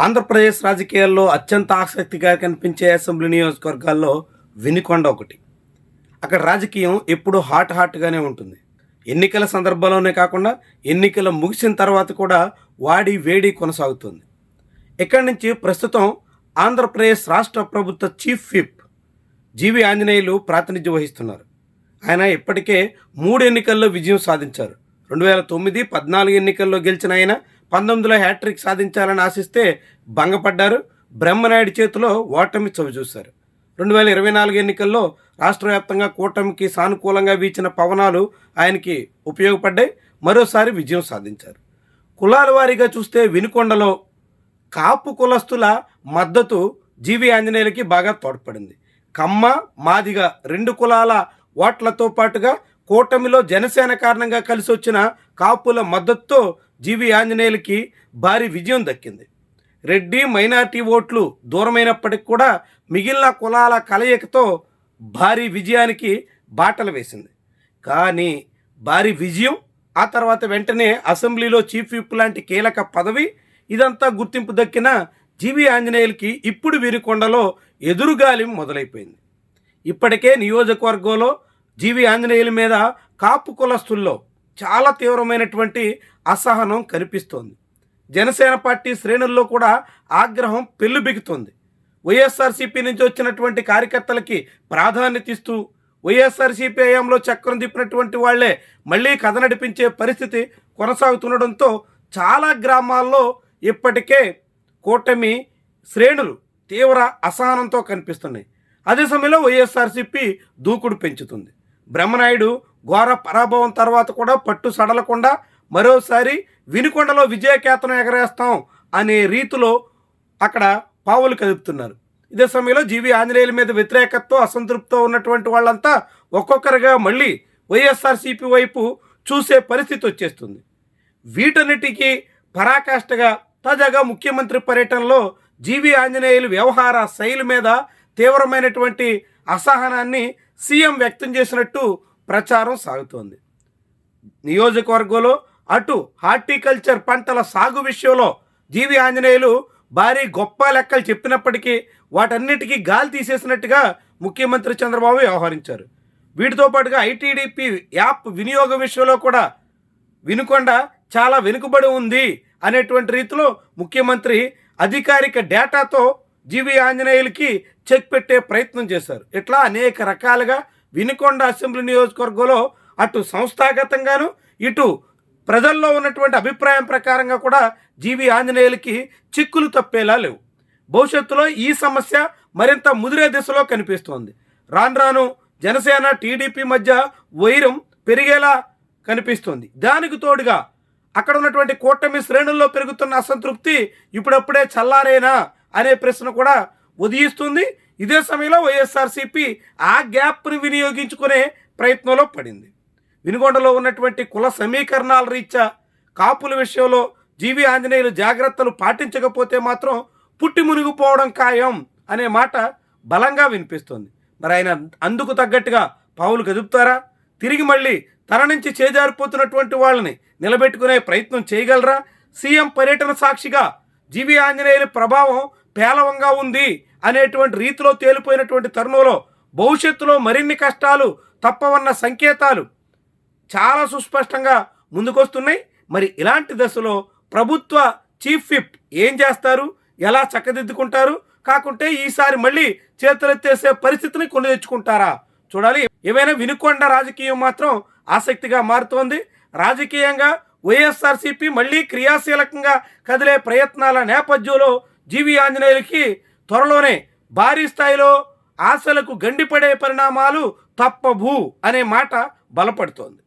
ఆంధ్రప్రదేశ్ రాజకీయాల్లో అత్యంత ఆసక్తిగా కనిపించే అసెంబ్లీ నియోజకవర్గాల్లో వినుకొండ ఒకటి. అక్కడ రాజకీయం ఎప్పుడూ హాట్గానే ఉంటుంది. ఎన్నికల సందర్భంలోనే కాకుండా ఎన్నికలు ముగిసిన తర్వాత కూడా వాడి వేడి కొనసాగుతుంది. ఇక్కడి నుంచి ప్రస్తుతం ఆంధ్రప్రదేశ్ రాష్ట్ర ప్రభుత్వ చీఫ్ విప్ జీవి ఆంజనేయులు ప్రాతినిధ్యం వహిస్తున్నారు. ఆయన ఇప్పటికే 3 ఎన్నికల్లో విజయం సాధించారు. 2009, 14 ఎన్నికల్లో గెలిచిన ఆయన 19లో హ్యాట్రిక్ సాధించాలని ఆశిస్తే భంగపడ్డారు. బ్రహ్మనాయుడు చేతిలో ఓటమి చవిచూశారు. 2024 ఎన్నికల్లో రాష్ట్ర వ్యాప్తంగా కూటమికి సానుకూలంగా వీచిన పవనాలు ఆయనకి ఉపయోగపడ్డాయి. మరోసారి విజయం సాధించారు. కులాల వారీగా చూస్తే వినుకొండలో కాపు కులస్తుల మద్దతు జీవి ఆంజనేయులకి బాగా తోడ్పడింది. కమ్మ, మాదిగ 2 కులాల ఓట్లతో పాటుగా కూటమిలో జనసేన కారణంగా కలిసి వచ్చిన కాపుల మద్దతుతో జీవి ఆంజనేయులకి భారీ విజయం దక్కింది. రెడ్డి, మైనార్టీ ఓట్లు దూరమైనప్పటికీ కూడా మిగిలిన కులాల కలయికతో భారీ విజయానికి బాటలు వేసింది. కానీ భారీ విజయం ఆ తర్వాత వెంటనే అసెంబ్లీలో చీఫ్ విప్ లాంటి కీలక పదవి, ఇదంతా గుర్తింపు దక్కిన జీవి ఆంజనేయులకి ఇప్పుడు వినుకొండలో ఎదురుగాలి మొదలైపోయింది. ఇప్పటికే నియోజకవర్గంలో జీవి ఆంజనేయుల మీద కాపు కులస్తుల్లో చాలా తీవ్రమైనటువంటి అసహనం కనిపిస్తోంది. జనసేన పార్టీ శ్రేణుల్లో కూడా ఆగ్రహం పెల్లుబిగుతోంది. వైఎస్ఆర్సీపీ నుంచి వచ్చినటువంటి కార్యకర్తలకి ప్రాధాన్యత ఇస్తూ వైఎస్ఆర్సీపీ హయాంలో చక్రం తిప్పినటువంటి వాళ్లే మళ్ళీ కథ నడిపించే పరిస్థితి కొనసాగుతుండడంతో చాలా గ్రామాల్లో ఇప్పటికే కూటమి శ్రేణులు తీవ్ర అసహనంతో కనిపిస్తున్నాయి. అదే సమయంలో వైఎస్ఆర్సీపీ దూకుడు పెంచుతుంది. బ్రహ్మనాయుడు ఘోర పరాభవం తర్వాత కూడా పట్టు సడలకుండా మరోసారి వినుకొండలో విజయకేతనం ఎగరేస్తాం అనే రీతిలో అక్కడ పావులు కదుపుతున్నారు. ఇదే సమయంలో జీవి ఆంజనేయుల మీద వ్యతిరేకతతో అసంతృప్తితో ఉన్నటువంటి వాళ్ళంతా ఒక్కొక్కరుగా మళ్ళీ వైఎస్ఆర్సీపీ వైపు చూసే పరిస్థితి వచ్చేస్తుంది. వీటన్నిటికీ పరాకాష్ఠగా తాజాగా ముఖ్యమంత్రి పర్యటనలో జీవి ఆంజనేయులు వ్యవహార శైలి మీద తీవ్రమైనటువంటి అసహనాన్ని సీఎం వ్యక్తం చేసినట్టు ప్రచారం సాగుతోంది. నియోజకవర్గంలో అటు హార్టికల్చర్ పంటల సాగు విషయంలో జీవి ఆంజనేయులు భారీ గొప్ప లెక్కలు చెప్పినప్పటికీ వాటన్నిటికీ గాలి తీసేసినట్టుగా ముఖ్యమంత్రి చంద్రబాబు వ్యవహరించారు. వీటితో పాటుగా ఐటీడీపీ యాప్ వినియోగం విషయంలో కూడా వినుకొండ చాలా వెనుకబడి ఉంది అనేటువంటి రీతిలో ముఖ్యమంత్రి అధికారిక డేటాతో జీవి ఆంజనేయులకి చెక్ పెట్టే ప్రయత్నం చేశారు. ఇట్లా అనేక రకాలుగా వినుకొండ అసెంబ్లీ నియోజకవర్గంలో అటు సంస్థాగతంగాను ఇటు ప్రజల్లో ఉన్నటువంటి అభిప్రాయం ప్రకారంగా కూడా జీవి ఆంజనేయులకి చిక్కులు తప్పేలా లేవు. భవిష్యత్తులో ఈ సమస్య మరింత ముదిరే దిశలో కనిపిస్తోంది. రాను జనసేన టీడీపీ మధ్య వైరం పెరిగేలా కనిపిస్తోంది. దానికి తోడుగా అక్కడ ఉన్నటువంటి కూటమి శ్రేణుల్లో పెరుగుతున్న అసంతృప్తి ఇప్పుడప్పుడే చల్లారేనా అనే ప్రశ్న కూడా ఉదయిస్తుంది. ఇదే సమయంలో వైఎస్ఆర్సీపీ ఆ గ్యాప్ని వినియోగించుకునే ప్రయత్నంలో పడింది. వినుకొండలో ఉన్నటువంటి కుల సమీకరణాల రీత్యా కాపుల విషయంలో జీవి ఆంజనేయులు జాగ్రత్తలు పాటించకపోతే మాత్రం పుట్టి మునిగిపోవడం ఖాయం అనే మాట బలంగా వినిపిస్తుంది. మరి ఆయన అందుకు తగ్గట్టుగా పావులు కదుపుతారా? తిరిగి మళ్ళీ తన నుంచి చేజారిపోతున్నటువంటి వాళ్ళని నిలబెట్టుకునే ప్రయత్నం చేయగలరా? సీఎం పర్యటన సాక్షిగా జీవి ఆంజనేయుల ప్రభావం పేలవంగా ఉంది అనేటువంటి రీతిలో తేలిపోయినటువంటి తరుణంలో భవిష్యత్తులో మరిన్ని కష్టాలు తప్పవన్న సంకేతాలు చాలా సుస్పష్టంగా ముందుకొస్తున్నాయి. మరి ఇలాంటి దశలో ప్రభుత్వ చీఫ్ విప్ ఏం చేస్తారు, ఎలా చక్కదిద్దుకుంటారు? కాకుంటే ఈసారి మళ్ళీ చేతులెత్తేసే పరిస్థితిని కొని తెచ్చుకుంటారా చూడాలి. ఏమైనా వినుకొండ రాజకీయం మాత్రం ఆసక్తిగా మారుతోంది. రాజకీయంగా వైఎస్ఆర్సీపీ మళ్ళీ క్రియాశీలకంగా కదిలే ప్రయత్నాల నేపథ్యంలో జీవి ఆంజనేయులకి త్వరలోనే భారీ స్థాయిలో ఆశలకు గండిపడే పరిణామాలు తప్పవు అనే మాట బలపడుతోంది.